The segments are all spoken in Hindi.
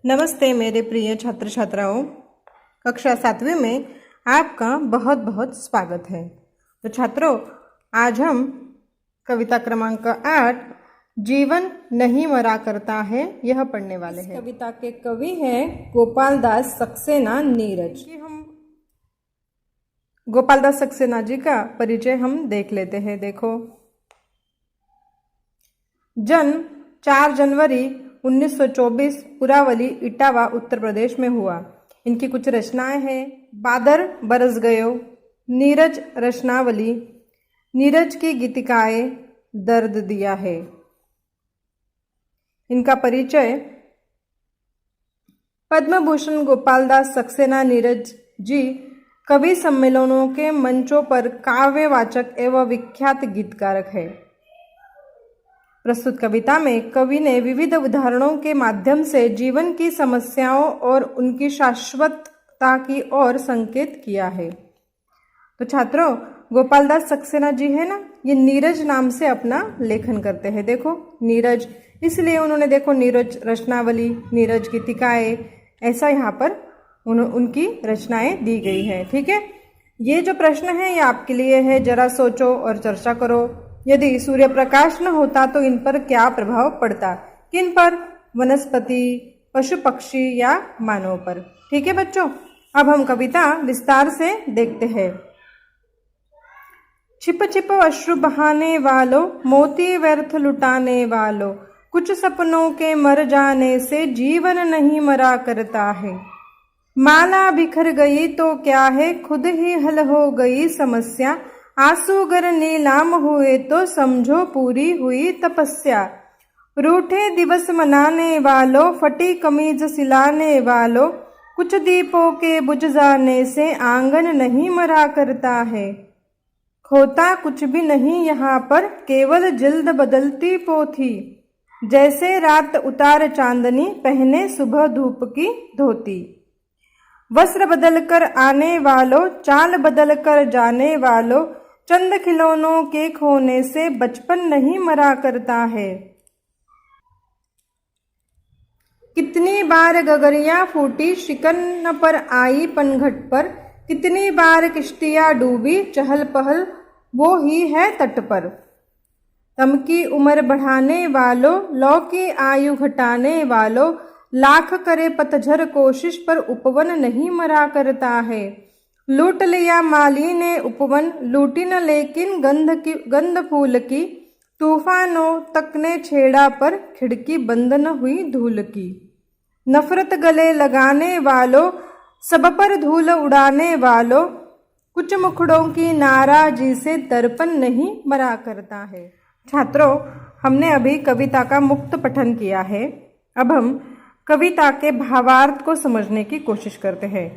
नमस्ते मेरे प्रिय छात्र छात्राओं, कक्षा 7वीं में आपका बहुत बहुत स्वागत है। तो छात्रों, आज हम कविता क्रमांक 8 जीवन नहीं मरा करता है यह पढ़ने वाले हैं। कविता के कवि हैं गोपाल दास सक्सेना नीरज। हम गोपाल दास सक्सेना जी का परिचय हम देख लेते हैं। देखो, जन्म 4 जनवरी 1924 पुरावली इटावा उत्तर प्रदेश में हुआ। इनकी कुछ रचनाएं हैं। बादर बरस गयो, नीरज रचनावली, नीरज की गीतिकाएं, दर्द दिया है। इनका परिचय। पद्म भूषण गोपाल दास सक्सेना नीरज जी कवि सम्मेलनों के मंचों पर काव्यवाचक एवं विख्यात गीतकार है। प्रस्तुत कविता में कवि ने विविध उदाहरणों के माध्यम से जीवन की समस्याओं और उनकी शाश्वतता की ओर संकेत किया है। तो छात्रों, गोपाल दास सक्सेना जी है ना, ये नीरज नाम से अपना लेखन करते हैं। देखो, नीरज, इसलिए उन्होंने देखो नीरज रचनावली, नीरज गीतिकाएं, ऐसा यहाँ पर उनकी रचनाएं दी गई है। ठीक है, ये जो प्रश्न है ये आपके लिए है। जरा सोचो और चर्चा करो। यदि सूर्य प्रकाश न होता तो इन पर क्या प्रभाव पड़ता? किन पर? वनस्पति, पशु पक्षी या मानव पर। ठीक है बच्चों, अब हम कविता विस्तार से देखते हैं। छिप छिप अश्रु बहाने वालों, मोती व्यर्थ लुटाने वालों, कुछ सपनों के मर जाने से जीवन नहीं मरा करता है। माला बिखर गई तो क्या है, खुद ही हल हो गई समस्या। आंसू अगर नीलाम हुए तो समझो पूरी हुई तपस्या। रूठे दिवस मनाने वालों, फटी कमीज सिलाने वालों, कुछ दीपों के बुझ जाने से आंगन नहीं मरा करता है। खोता कुछ भी नहीं यहाँ पर, केवल जिल्द बदलती पोथी। जैसे रात उतार चांदनी, पहने सुबह धूप की धोती। वस्त्र बदल कर आने वालों, चाल बदल कर जाने वालों, चंद खिलौनों के खोने से बचपन नहीं मरा करता है। कितनी बार गगरियां फूटी शिकन पर आई पनघट पर, कितनी बार किश्तियां डूबी चहल पहल वो ही है तट पर। तम की उम्र बढ़ाने वालों, लौ की आयु घटाने वालों, लाख करे पतझर कोशिश पर उपवन नहीं मरा करता है। लूट लिया माली ने उपवन, लूटी न लेकिन गंध फूल की। तूफानों तक ने छेड़ा पर, खिड़की बंद न हुई धूल की। नफरत गले लगाने वालों, सब पर धूल उड़ाने वालों, कुछ मुखड़ों की नाराजी से दर्पण नहीं मरा करता है। छात्रों, हमने अभी कविता का मुक्त पठन किया है। अब हम कविता के भावार्थ को समझने की कोशिश करते हैं।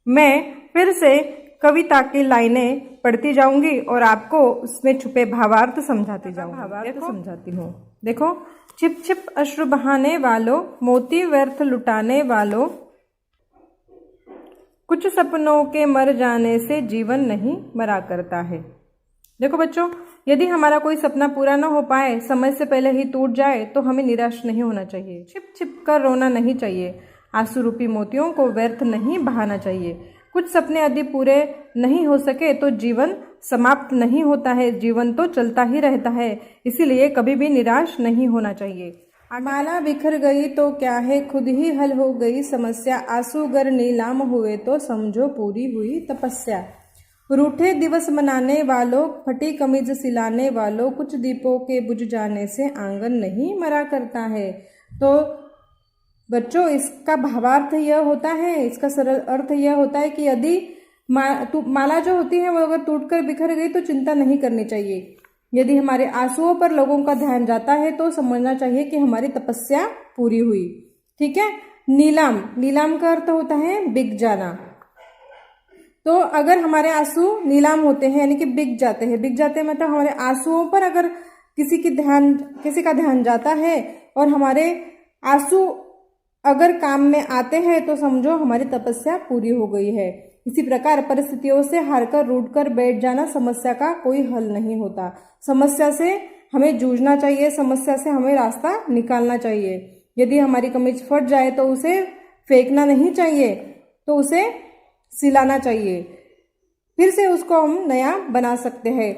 मैं फिर से कविता की लाइनें पढ़ती जाऊंगी और आपको उसमें छुपे भावार्थ समझाती हूँ। देखो, छिप छिप अश्रु बहाने वालों, मोती व्यर्थ लुटाने वालों, कुछ सपनों के मर जाने से जीवन नहीं मरा करता है। देखो बच्चों, यदि हमारा कोई सपना पूरा न हो पाए, समय से पहले ही टूट जाए, तो हमें निराश नहीं होना चाहिए। छिप छिप कर रोना नहीं चाहिए। आंसू रूपी मोतियों को व्यर्थ नहीं बहाना चाहिए। कुछ सपने यदि पूरे नहीं हो सके तो जीवन समाप्त नहीं होता है, जीवन तो चलता ही रहता है। इसीलिए कभी भी निराश नहीं होना चाहिए। माला बिखर गई तो क्या है, खुद ही हल हो गई समस्या। आंसू अगर नीलाम हुए तो समझो पूरी हुई तपस्या। रूठे दिवस मनाने वालों, फटी कमीज सिलाने वालों, कुछ दीपों के बुझ जाने से आंगन नहीं मरा करता है। तो बच्चों, इसका भावार्थ यह होता है, इसका सरल अर्थ यह होता है कि यदि माला जो होती है वो अगर टूटकर बिखर गई तो चिंता नहीं करनी चाहिए। यदि हमारे आंसुओं पर लोगों का ध्यान जाता है तो समझना चाहिए कि हमारी तपस्या पूरी हुई। ठीक है। नीलाम, नीलाम का अर्थ होता है बिक जाना। तो अगर हमारे आंसू नीलाम होते हैं यानी कि बिक जाते हैं, मतलब हमारे आंसुओं पर अगर किसी का ध्यान जाता है और हमारे आंसू अगर काम में आते हैं तो समझो हमारी तपस्या पूरी हो गई है। इसी प्रकार परिस्थितियों से हारकर रूठकर बैठ जाना समस्या का कोई हल नहीं होता। समस्या से हमें जूझना चाहिए, समस्या से हमें रास्ता निकालना चाहिए। यदि हमारी कमीज फट जाए तो उसे फेंकना नहीं चाहिए, तो उसे सिलाना चाहिए, फिर से उसको हम नया बना सकते हैं,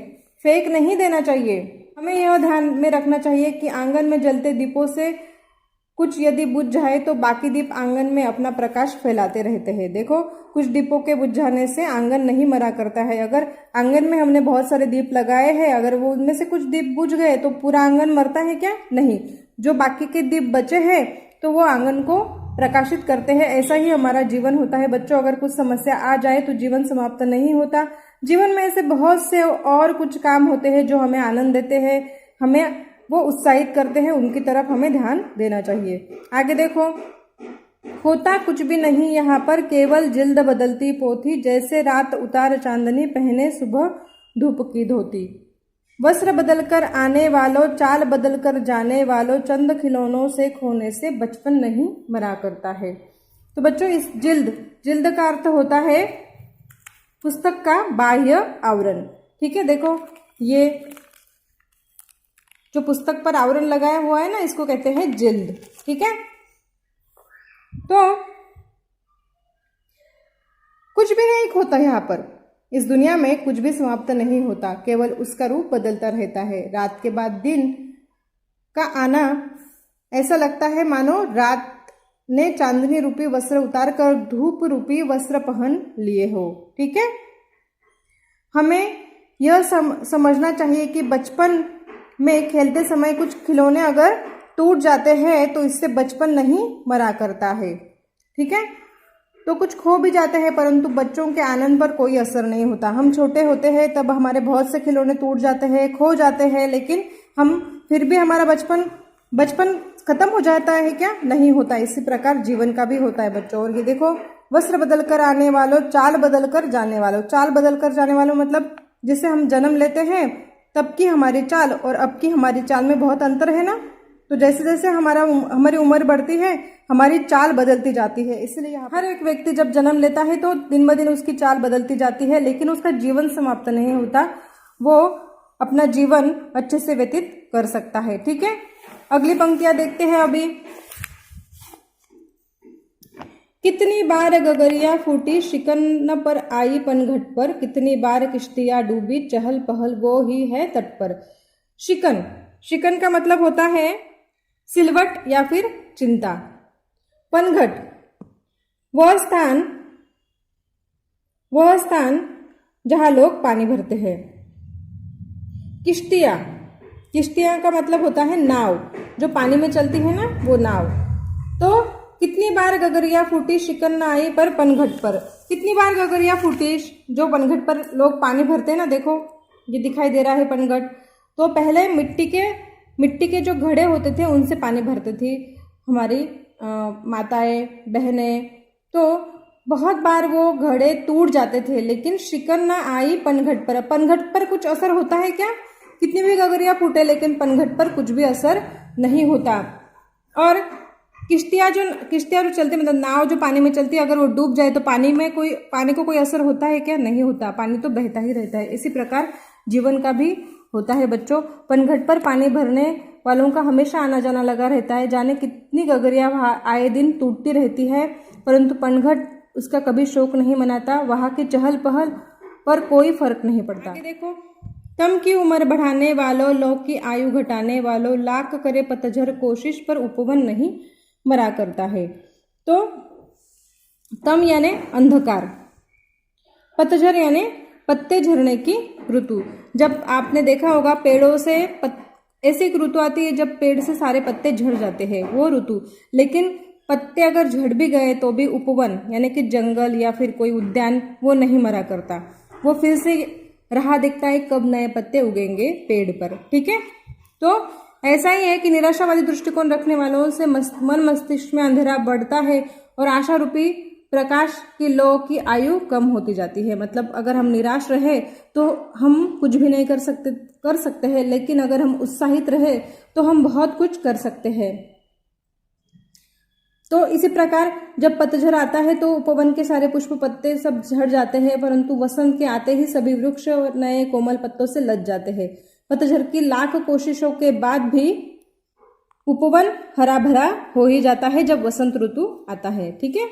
फेंक नहीं देना चाहिए। हमें यह ध्यान में रखना चाहिए कि आंगन में जलते दीपों से कुछ यदि बुझ जाए तो बाकी दीप आंगन में अपना प्रकाश फैलाते रहते हैं। देखो, कुछ दीपों के बुझ जाने से आंगन नहीं मरा करता है। अगर आंगन में हमने बहुत सारे दीप लगाए हैं, अगर वो उनमें से कुछ दीप बुझ गए तो पूरा आंगन मरता है क्या? नहीं। जो बाकी के दीप बचे हैं तो वो आंगन को प्रकाशित करते हैं। ऐसा ही हमारा जीवन होता है बच्चों। अगर कुछ समस्या आ जाए तो जीवन समाप्त नहीं होता। जीवन में ऐसे बहुत से और कुछ काम होते हैं जो हमें आनंद देते हैं, हमें वो उत्साहित करते हैं, उनकी तरफ हमें ध्यान देना चाहिए। आगे देखो, होता कुछ भी नहीं यहाँ पर, केवल जिल्द बदलती पोथी, जैसे रात उतार चांदनी, पहने सुबह धूप की धोती। वस्त्र बदलकर आने वालों, चाल बदलकर जाने वालों, चंद खिलौनों से खोने से बचपन नहीं मरा करता है। तो बच्चों, इस जिल्द का अर्थ होता है पुस्तक का बाह्य आवरण। ठीक है, देखो ये जो पुस्तक पर आवरण लगाया हुआ है ना, इसको कहते हैं जिल्द। ठीक है, तो कुछ भी नहीं होता यहाँ पर। इस दुनिया में कुछ भी समाप्त नहीं होता, केवल उसका रूप बदलता रहता है। रात के बाद दिन का आना ऐसा लगता है मानो रात ने चांदनी रूपी वस्त्र उतार कर धूप रूपी वस्त्र पहन लिए हो। ठीक है, हमें यह समझना चाहिए कि बचपन में खेलते समय कुछ खिलौने अगर टूट जाते हैं तो इससे बचपन नहीं मरा करता है। ठीक है, तो कुछ खो भी जाते हैं परंतु बच्चों के आनंद पर कोई असर नहीं होता। हम छोटे होते हैं तब हमारे बहुत से खिलौने टूट जाते हैं, खो जाते हैं, लेकिन हम फिर भी हमारा बचपन खत्म हो जाता है क्या? नहीं होता। इसी प्रकार जीवन का भी होता है बच्चों। और ये देखो, वस्त्र बदल कर आने वालों, चाल बदल कर जाने वालों। चाल बदल कर जाने वालों मतलब जैसे हम जन्म लेते हैं तब की हमारी चाल और अब की हमारी चाल में बहुत अंतर है ना। तो जैसे जैसे हमारी उम्र बढ़ती है, हमारी चाल बदलती जाती है। इसलिए हर एक व्यक्ति जब जन्म लेता है तो दिन ब दिन उसकी चाल बदलती जाती है, लेकिन उसका जीवन समाप्त नहीं होता। वो अपना जीवन अच्छे से व्यतीत कर सकता है। ठीक है, अगली पंक्तियां देखते हैं अभी। कितनी बार गगरिया फूटी, शिकन पर आई पनघट पर, कितनी बार किश्तियां डूबी, चहल पहल वो ही है तट पर। शिकन का मतलब होता है सिलवट या फिर चिंता। पनघट वह स्थान जहां लोग पानी भरते हैं। किश्तियां का मतलब होता है नाव, जो पानी में चलती है ना, वो नाव। तो कितनी बार गगरिया फूटी, शिकन न आई पर पनघट पर। कितनी बार गगरिया फूटी, जो पनघट पर लोग पानी भरते हैं ना, देखो ये दिखाई दे रहा है पनघट। तो पहले मिट्टी के जो घड़े होते थे उनसे पानी भरते थे हमारी माताएं, बहनें। तो बहुत बार वो घड़े टूट जाते थे, लेकिन शिकन न आई पनघट पर। पनघट पर कुछ असर होता है क्या? कितनी भी गगरिया फूटे लेकिन पनघट पर कुछ भी असर नहीं होता। और किश्तियां जो चलती, मतलब नाव जो पानी में चलती है, अगर वो डूब जाए तो पानी को कोई असर होता है क्या? नहीं होता, पानी तो बहता ही रहता है। इसी प्रकार जीवन का भी होता है बच्चों। पनघट पर पानी भरने वालों का हमेशा आना जाना लगा रहता है। जाने कितनी गगरिया आए दिन टूटती रहती है, परंतु पनघट उसका कभी शोक नहीं मनाता। वहां की चहल पहल पर कोई फर्क नहीं पड़ता। देखो, तम की उम्र बढ़ाने वालों, लोग की आयु घटाने वालों, लाख करे पतझर कोशिश पर उपवन नहीं मरा करता है। तो तम यानी अंधकार, पतझर यानी पत्ते झड़ने की ऋतु। जब आपने देखा होगा पेड़ों से ऐसी एक ऋतु आती है जब पेड़ से सारे पत्ते झड़ जाते हैं, वो ऋतु। लेकिन पत्ते अगर झड़ भी गए तो भी उपवन यानी कि जंगल या फिर कोई उद्यान वो नहीं मरा करता, वो फिर से राह देखता है कब नए पत्ते उगेंगे पेड़ पर। ठीक है, तो ऐसा ही है कि निराशावादी दृष्टिकोण रखने वालों से मन मस्तिष्क में अंधेरा बढ़ता है और आशा रूपी प्रकाश की लौ की आयु कम होती जाती है। मतलब अगर हम निराश रहे तो हम कुछ भी नहीं कर सकते हैं, लेकिन अगर हम उत्साहित रहे तो हम बहुत कुछ कर सकते हैं। तो इसी प्रकार जब पतझड़ आता है तो उपवन के सारे पुष्प पत्ते सब झड़ जाते हैं, परंतु वसंत के आते ही सभी वृक्ष नए कोमल पत्तों से लद जाते हैं। पतझड़ की लाख कोशिशों के बाद भी उपवन हरा भरा हो ही जाता है जब वसंत ऋतु आता है। ठीक है,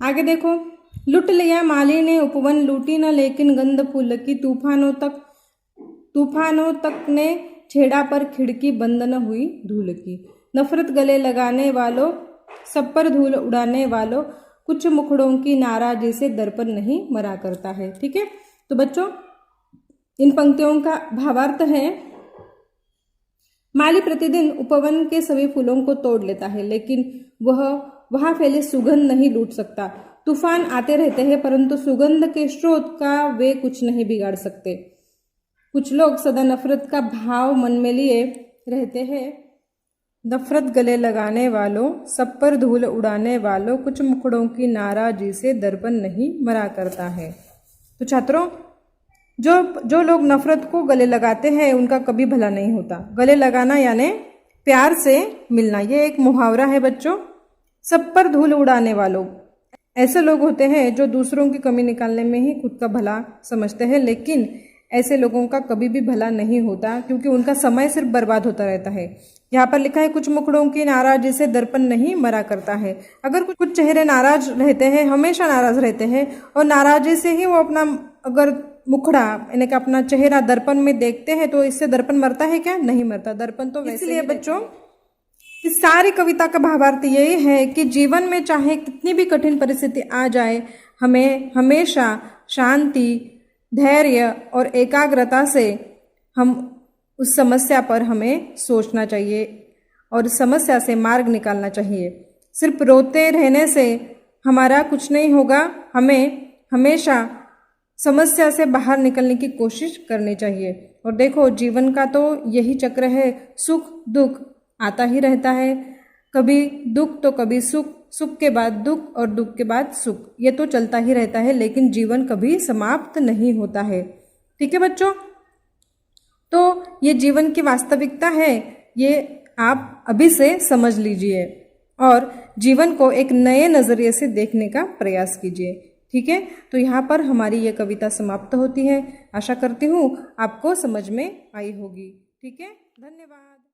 आगे देखो। लुट लिया माली ने उपवन, लूटी न लेकिन गंध फूल की, तूफानों तक ने छेड़ा पर खिड़की, बंद न हुई धूल की। नफरत गले लगाने वालों, सब पर धूल उड़ाने वालों, कुछ मुखड़ों की नाराजी से दर्पण नहीं मरा करता है। ठीक है, तो बच्चों इन पंक्तियों का भावार्थ है, माली प्रतिदिन उपवन के सभी फूलों को तोड़ लेता है, लेकिन वह वहां फैली सुगंध नहीं लूट सकता। तूफान आते रहते हैं परंतु सुगंध के स्रोत का वे कुछ नहीं बिगाड़ सकते। कुछ लोग सदा नफरत का भाव मन में लिए रहते हैं। नफरत गले लगाने वालों, सब पर धूल उड़ाने वालों, कुछ मुखड़ों की नाराजी से दर्पण नहीं मरा करता है। तो छात्रों, जो लोग नफरत को गले लगाते हैं उनका कभी भला नहीं होता। गले लगाना यानी प्यार से मिलना, ये एक मुहावरा है बच्चों। सब पर धूल उड़ाने वालों, ऐसे लोग होते हैं जो दूसरों की कमी निकालने में ही खुद का भला समझते हैं, लेकिन ऐसे लोगों का कभी भी भला नहीं होता क्योंकि उनका समय सिर्फ बर्बाद होता रहता है। यहाँ पर लिखा है कुछ मुखड़ों की नाराजी से दर्पण नहीं मरा करता है। अगर कुछ चेहरे नाराज रहते हैं, हमेशा नाराज रहते हैं, और नाराजी से ही वो अपना अगर मुखड़ा यानी कि अपना चेहरा दर्पण में देखते हैं, तो इससे दर्पण मरता है क्या? नहीं मरता। दर्पण तो वैसे ही बच्चों इस सारी कविता का भावार्थ यही है कि जीवन में चाहे कितनी भी कठिन परिस्थिति आ जाए, हमें हमेशा शांति, धैर्य और एकाग्रता से हम उस समस्या पर हमें सोचना चाहिए और समस्या से मार्ग निकालना चाहिए। सिर्फ रोते रहने से हमारा कुछ नहीं होगा, हमें हमेशा समस्या से बाहर निकलने की कोशिश करनी चाहिए। और देखो, जीवन का तो यही चक्र है, सुख दुख आता ही रहता है। कभी दुख तो कभी सुख, सुख के बाद दुख और दुख के बाद सुख, ये तो चलता ही रहता है, लेकिन जीवन कभी समाप्त नहीं होता है। ठीक है बच्चों, तो ये जीवन की वास्तविकता है, ये आप अभी से समझ लीजिए और जीवन को एक नए नज़रिए से देखने का प्रयास कीजिए। ठीक है, तो यहाँ पर हमारी ये कविता समाप्त होती है। आशा करती हूँ आपको समझ में आई होगी। ठीक है, धन्यवाद।